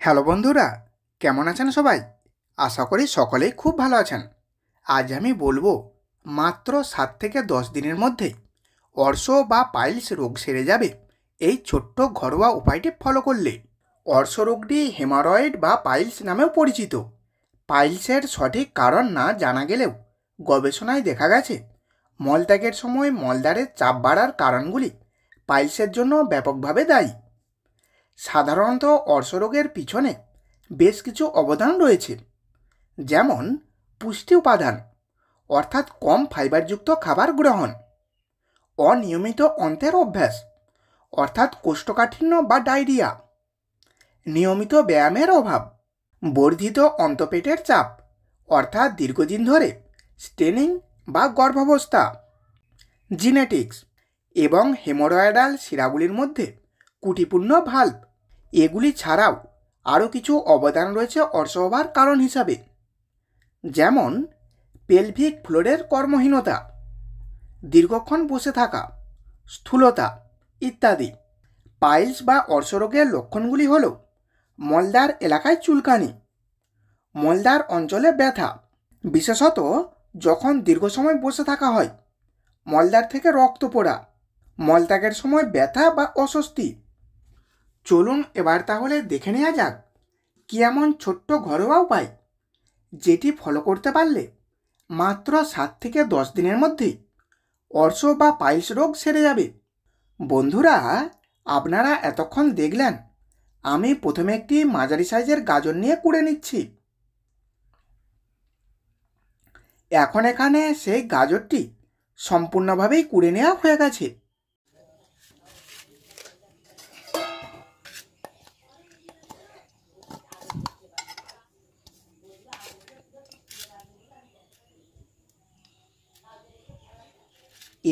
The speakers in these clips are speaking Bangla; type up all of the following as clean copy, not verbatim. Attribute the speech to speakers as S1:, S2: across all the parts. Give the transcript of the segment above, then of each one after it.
S1: হ্যালো বন্ধুরা, কেমন আছেন সবাই? আশা করি সকলেই খুব ভালো আছেন। আজ আমি বলবো মাত্র 7 থেকে 10 দিনের মধ্যেই অর্শ বা পাইলস রোগ সেরে যাবে এই ছোট্ট ঘরোয়া উপায়টি ফলো করলে। অর্শ রোগটি হেমারয়েড বা পাইলস নামেও পরিচিত। পাইলসের সঠিক কারণ না জানা গেলেও গবেষণায় দেখা গেছে মলত্যাগের সময় মলদ্বারের চাপ বাড়ার কারণগুলি পাইলসের জন্য ব্যাপকভাবে দায়ী। সাধারণত অর্শরোগের পিছনে বেশ কিছু অবদান রয়েছে, যেমন পুষ্টি উপাদান অর্থাৎ কম ফাইবারযুক্ত খাবার গ্রহণ, অনিয়মিত অন্ত্রের অভ্যাস অর্থাৎ কোষ্ঠকাঠিন্য বা ডায়রিয়া, নিয়মিত ব্যায়ামের অভাব, বর্ধিত অন্তঃপেটের চাপ অর্থাৎ দীর্ঘদিন ধরে স্টেনিং বা গর্ভাবস্থা, জিনেটিক্স এবং হেমোরয়েডাল শিরাগুলির মধ্যে কুটিপূর্ণ ভাল্ব। এগুলি ছাড়াও আরও কিছু অবদান রয়েছে অর্শ হবার কারণ হিসাবে, যেমন পেলভিক ফ্লোরের কর্মহীনতা, দীর্ঘক্ষণ বসে থাকা, স্থূলতা ইত্যাদি। পাইলস বা অর্শরোগের লক্ষণগুলি হল মলদ্বার এলাকায় চুলকানি, মলদ্বার অঞ্চলে ব্যথা, বিশেষত যখন দীর্ঘ সময় বসে থাকা হয়, মলদ্বার থেকে রক্ত পড়া, মলত্যাগের সময় ব্যথা বা অস্বস্তি। চলুন এবার তাহলে দেখে নেওয়া যাক কি এমন ছোট্ট ঘরোয়া উপায় যেটি ফলো করতে পারলে মাত্র 7 থেকে 10 দিনের মধ্যেই অর্শ বা পাইলস রোগ সেরে যাবে। বন্ধুরা, আপনারা এতক্ষণ দেখলেন আমি প্রথমে একটি মাঝারি সাইজের গাজর নিয়ে কুড়ে নিচ্ছি। এখন এখানে সেই গাজরটি সম্পূর্ণভাবেই কুড়ে নেওয়া হয়ে গেছে।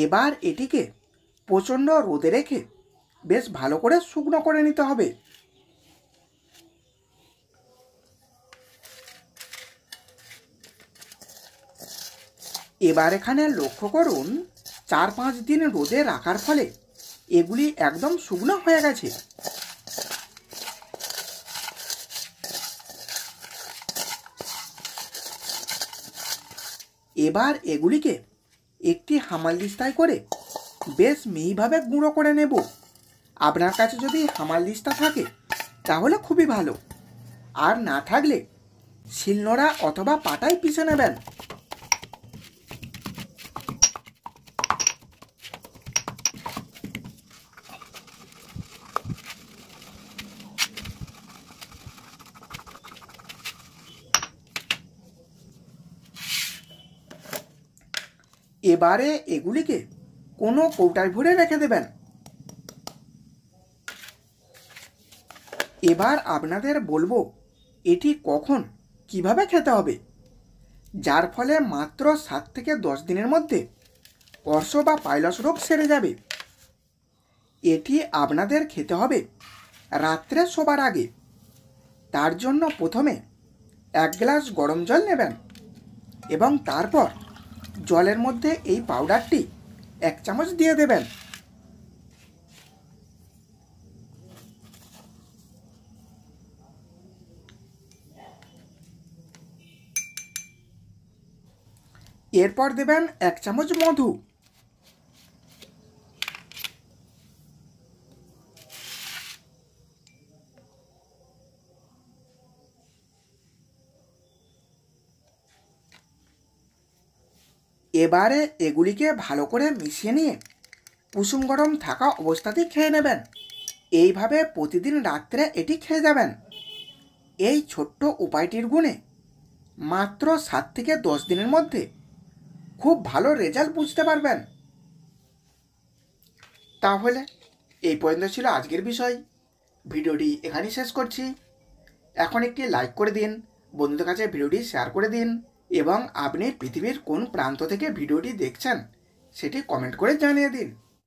S1: এবার এটিকে প্রচণ্ড রোদে রেখে বেশ ভালো করে শুকনো করে নিতে হবে। এবার এখানে লক্ষ্য করুন 4-5 দিন রোদে রাখার ফলে এগুলি একদম শুকনো হয়ে গেছে। এবার এগুলিকে একটি হামালদিস্তায় করে বেশ মিহিভাবে গুঁড়ো করে নেব। আপনার কাছে যদি হামালদিস্তা থাকে তাহলে খুবই ভালো, আর না থাকলে শিলনোড়া অথবা পাটায় পিষে নেবেন। এবারে এগুলিকে কোনো কৌটায় ভরে রেখে দেবেন। এবার আপনাদের বলবো এটি কখন কিভাবে খেতে হবে, যার ফলে মাত্র 7 থেকে 10 দিনের মধ্যে অর্শ বা পাইলস রোগ সেরে যাবে। এটি আপনাদের খেতে হবে রাত্রে শোবার আগে। তার জন্য প্রথমে 1 গ্লাস গরম জল নেবেন এবং তারপর জলের মধ্যে এই পাউডারটি 1 চামচ দিয়ে দেবেন। এরপর দেবেন 1 চামচ মধু। এবারে এগুলিকে ভালো করে মিশিয়ে নিয়ে কুসুম গরম থাকা অবস্থাতেই খেয়ে নেবেন। এইভাবে প্রতিদিন রাত্রে এটি খেয়ে যাবেন। এই ছোট্ট উপায়টির গুণে মাত্র 7 থেকে 10 দিনের মধ্যে খুব ভালো রেজাল্ট বুঝতে পারবেন। তাহলে এই পর্যন্ত ছিল আজকের বিষয়। ভিডিওটি এখানেই শেষ করছি। এখন একটি লাইক করে দিন, বন্ধুদের কাছে ভিডিওটি শেয়ার করে দিন এবং আপনি পৃথিবীর কোন প্রান্ত থেকে ভিডিওটি দেখছেন সেটি কমেন্ট করে জানিয়ে দিন।